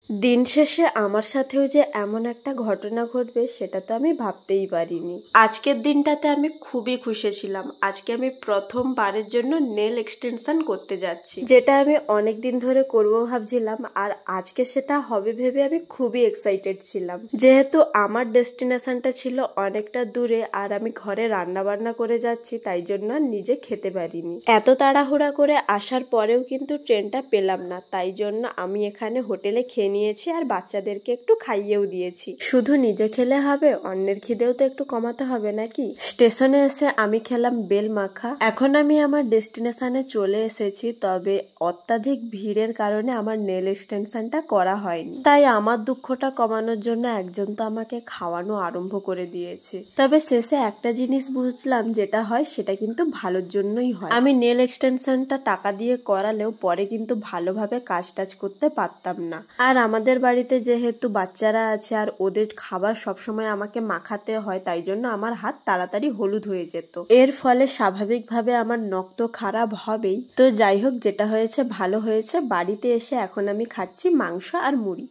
দিন শেষে আমার সাথেও যে এমন একটা ঘটনা ঘটবে সেটা তো আমি ভাবতেই পারিনি। আজকের দিনটাতে আমি খুবই খুশি ছিলাম। আজকে আমি প্রথমবারের জন্য নেল এক্সটেনশন করতে যাচ্ছি, যেটা আমি অনেক দিন ধরে করবো ভাবছিলাম, আর আজকে সেটা হবে ভেবে আমি খুবই এক্সাইটেড ছিলাম। যেহেতু আমার ডেস্টিনেশনটা ছিল অনেকটা দূরে আর আমি ঘরে রান্না বান্না করে যাচ্ছি, তাই জন্য নিজে খেতে পারিনি। এত তাড়াহুড়া করে আসার পরেও কিন্তু ট্রেনটা পেলাম না, তাই জন্য আমি এখানে হোটেলে খেয়ে নিয়েছি আর বাচ্চাদেরকে একটু খাইয়েও দিয়েছি। শুধু নিজে খেলে হবে, অন্যের খিদেও তো একটু কমাতে হবে নাকি। স্টেশনে এসে আমি খেলাম বেল মাখা। এখন আমি আমার ডেস্টিনেশনে চলে এসেছি, তবে অত্যাধিক ভিড়ের কারণে আমার নেল এক্সটেনশনটা করা হয়নি। তাই আমার দুঃখটা কমানোর জন্য একজন তো আমাকে খাওয়ানো আরম্ভ করে দিয়েছে। তবে শেষে একটা জিনিস বুঝলাম, যেটা হয় সেটা কিন্তু ভালোর জন্যই হয়। আমি নেল এক্সটেনশনটা টাকা দিয়ে করালেও পরে কিন্তু ভালোভাবে কাজ টাজ করতে পারতাম না। আর আমাদের বাড়িতে যেহেতু বাচ্চারা আছে আর ওদের খাবার সবসময় আমাকে মাখাতে হয়, তাই জন্য আমার হাত তাড়াতাড়ি হলুদ হয়ে যেত। এর ফলে স্বাভাবিকভাবে আমার নখ তো খারাপ হবেই। তো যাই হোক, যেটা হয়েছে ভালো হয়েছে। বাড়িতে এসে এখন আমি খাচ্ছি মাংস আর মুড়ি।